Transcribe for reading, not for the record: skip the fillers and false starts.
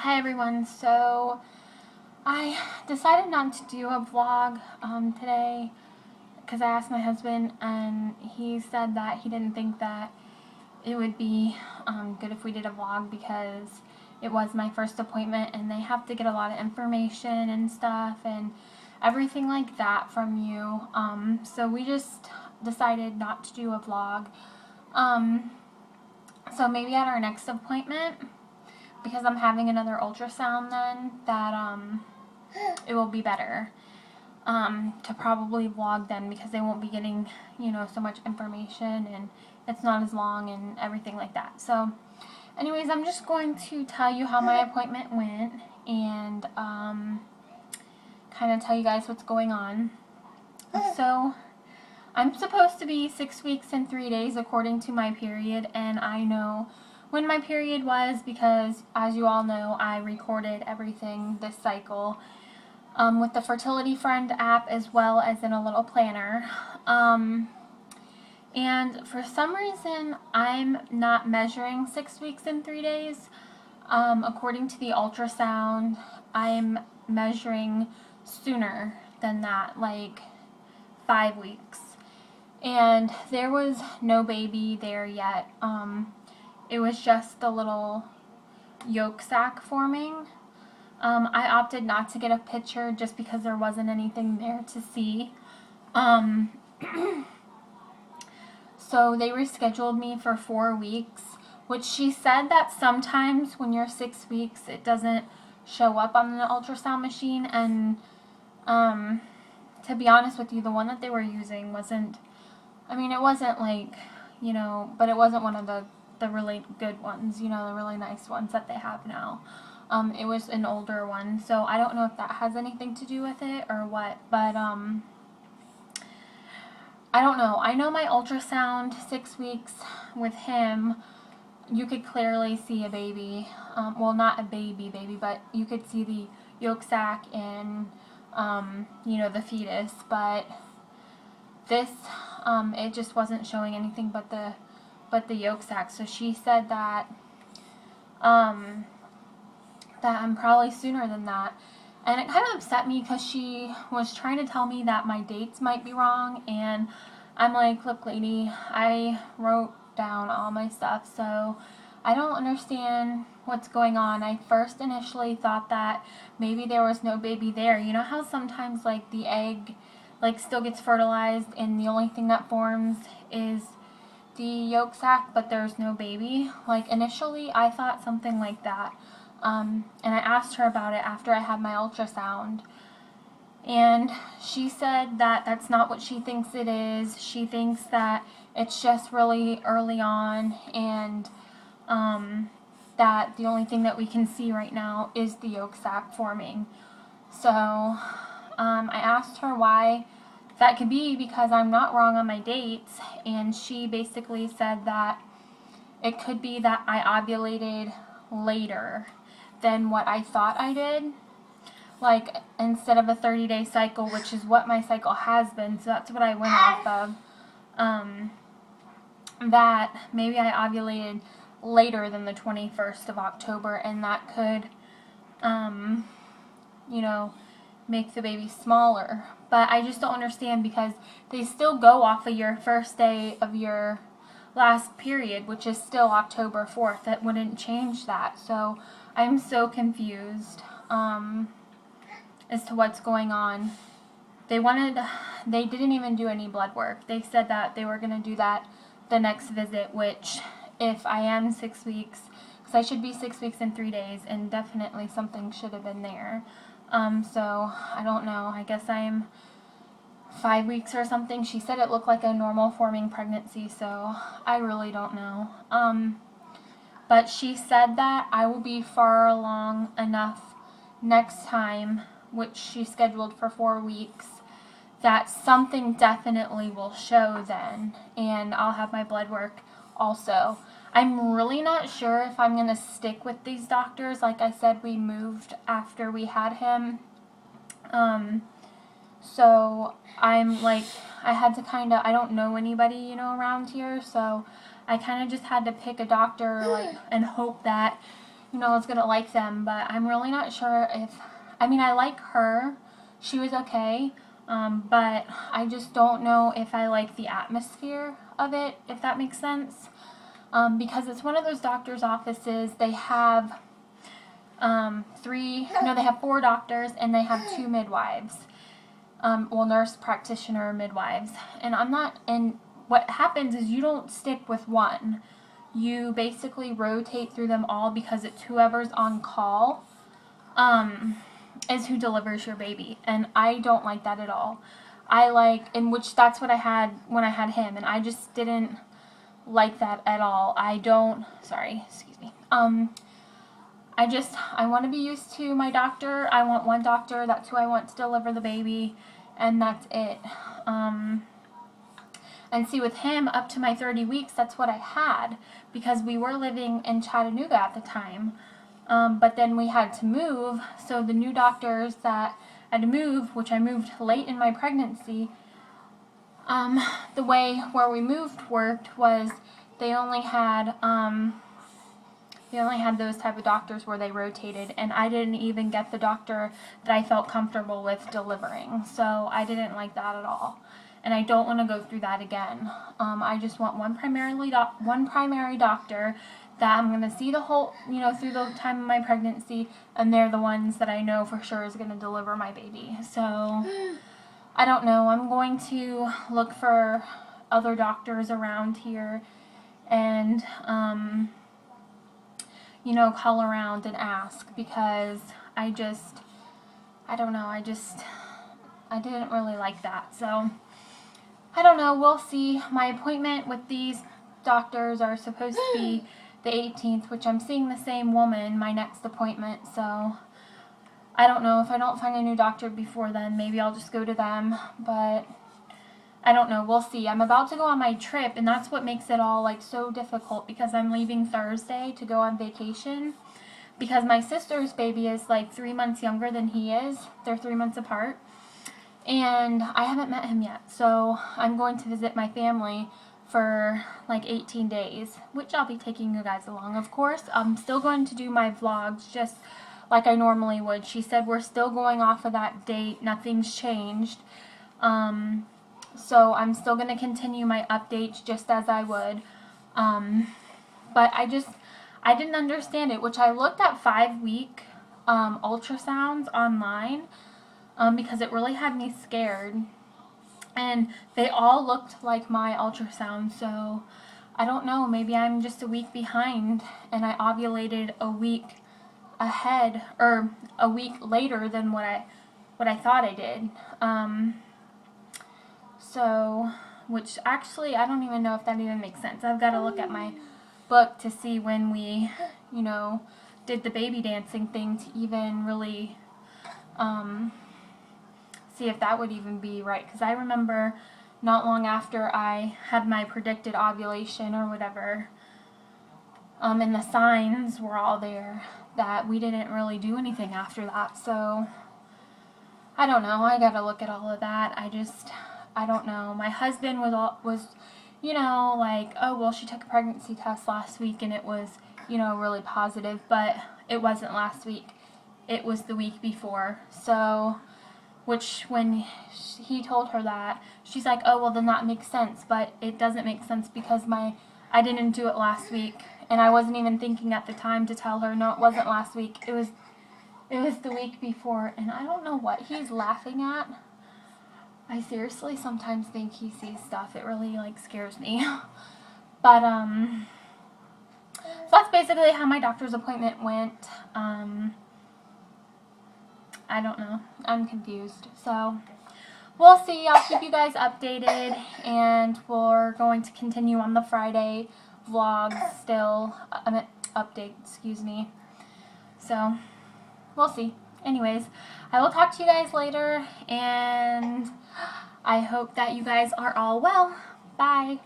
Hi everyone, so I decided not to do a vlog today because I asked my husband and he said that he didn't think that it would be good if we did a vlog because it was my first appointment and they have to get a lot of information and stuff and everything like that from you. So we just decided not to do a vlog. So maybe at our next appointment, because I'm having another ultrasound then, that it will be better to probably vlog then, because they won't be getting, so much information and it's not as long and everything like that. So anyways, I'm just going to tell you how my appointment went and kind of tell you guys what's going on. So I'm supposed to be 6 weeks and 3 days according to my period, and I know when my period was because, as you all know, I recorded everything this cycle with the Fertility Friend app as well as in a little planner. And for some reason, I'm not measuring 6 weeks and 3 days. According to the ultrasound, I'm measuring sooner than that, like 5 weeks. And there was no baby there yet. It was just the little yolk sac forming. I opted not to get a picture just because there wasn't anything there to see. So they rescheduled me for 4 weeks, which she said that sometimes when you're 6 weeks, it doesn't show up on the ultrasound machine. And to be honest with you, the one that they were using wasn't, it wasn't like, but it wasn't one of the really good ones, the really nice ones that they have now. It was an older one, so I don't know if that has anything to do with it or what, but I don't know. I know my ultrasound, 6 weeks with him, you could clearly see a baby. Well, not a baby, but you could see the yolk sac and, the fetus, but this, it just wasn't showing anything but the yolk sac. So she said that that I'm probably sooner than that. And it kind of upset me because she was trying to tell me that my dates might be wrong. And I'm like, look, lady, I wrote down all my stuff, so I don't understand what's going on. I first initially thought that maybe there was no baby there. You know how sometimes, like, the egg, like, still gets fertilized and the only thing that forms is the yolk sac, but there's no baby? Like, initially, I thought something like that. And I asked her about it after I had my ultrasound. And she said that that's not what she thinks it is. She thinks that it's just really early on, and that the only thing that we can see right now is the yolk sac forming. So I asked her why that could be, because I'm not wrong on my dates, and she basically said that it could be that I ovulated later than what I thought I did. Like, instead of a 30-day cycle, which is what my cycle has been, so that's what I went off of, that maybe I ovulated later than the 21st of October, and that could, make the baby smaller. But I just don't understand, because they still go off of your first day of your last period, which is still October 4th. That wouldn't change that. So I'm so confused as to what's going on. They didn't even do any blood work. They said that they were going to do that the next visit, which, if I am 6 weeks, because I should be 6 weeks and 3 days, and definitely something should have been there. So I don't know. I guess I'm 5 weeks or something. She said it looked like a normal forming pregnancy, so I really don't know. But she said that I will be far along enough next time, which she scheduled for 4 weeks, that something definitely will show then, and I'll have my blood work also. I'm really not sure if I'm going to stick with these doctors. Like I said, we moved after we had him. So I'm like, I had to I don't know anybody, around here. So I kind of just had to pick a doctor, like, and hope that is going to like them, but I'm really not sure if, I like her. She was okay, but I just don't know if I like the atmosphere of it, if that makes sense, because it's one of those doctor's offices. They have they have 4 doctors, and they have 2 midwives, nurse practitioner midwives, and what happens is you don't stick with one. You basically rotate through them all, because it's whoever's on call is who delivers your baby, and I don't like that at all. That's what I had when I had him, and I just didn't like that at all. I want to be used to my doctor. I want one doctor. That's who I want to deliver the baby, and that's it. And see, with him, up to my 30 weeks, that's what I had, because we were living in Chattanooga at the time. But then we had to move, so the new doctors that had to move, which I moved late in my pregnancy, the way where we moved worked was they only had those type of doctors where they rotated, and I didn't even get the doctor that I felt comfortable with delivering, so I didn't like that at all. And I don't want to go through that again. I just want one primary doctor that I'm going to see the whole, through the time of my pregnancy, and they're the ones that I know for sure is going to deliver my baby. So, I don't know. I'm going to look for other doctors around here and, call around and ask, because I don't know. I didn't really like that. So, I don't know. We'll see. My appointment with these doctors are supposed to be the 18th, which I'm seeing the same woman my next appointment, so I don't know. If I don't find a new doctor before then, maybe I'll just go to them, but I don't know. We'll see. I'm about to go on my trip, and that's what makes it all so difficult, because I'm leaving Thursday to go on vacation, because my sister's baby is 3 months younger than he is. They're 3 months apart, and I haven't met him yet, so I'm going to visit my family for 18 days, which I'll be taking you guys along, of course. I'm still going to do my vlogs just like I normally would. She said we're still going off of that date. Nothing's changed. So I'm still going to continue my updates just as I would. But I didn't understand it, which I looked at 5-week ultrasounds online, because it really had me scared. And they all looked like my ultrasound, so I don't know, maybe I'm just a week behind, and I ovulated a week ahead, or a week later than what I thought I did. Which actually, I don't even know if that even makes sense. I've got to look at my book to see when we, did the baby dancing thing, to even really, see if that would even be right, because I remember not long after I had my predicted ovulation or whatever, and the signs were all there, that we didn't really do anything after that. So I don't know. I gotta look at all of that. I don't know. My husband was oh well, she took a pregnancy test last week and it was really positive, but it wasn't last week. It was the week before. So, which when he told her that, she's like, oh, well, then that makes sense. But it doesn't make sense, because I didn't do it last week. And I wasn't even thinking at the time to tell her, no, it wasn't last week. It was the week before. And I don't know what he's laughing at. I seriously sometimes think he sees stuff. It really, scares me. But, so that's basically how my doctor's appointment went. I don't know. I'm confused. So, we'll see. I'll keep you guys updated, and we're going to continue on the Friday vlog still. Update, excuse me. So, we'll see. Anyways, I will talk to you guys later, and I hope that you guys are all well. Bye.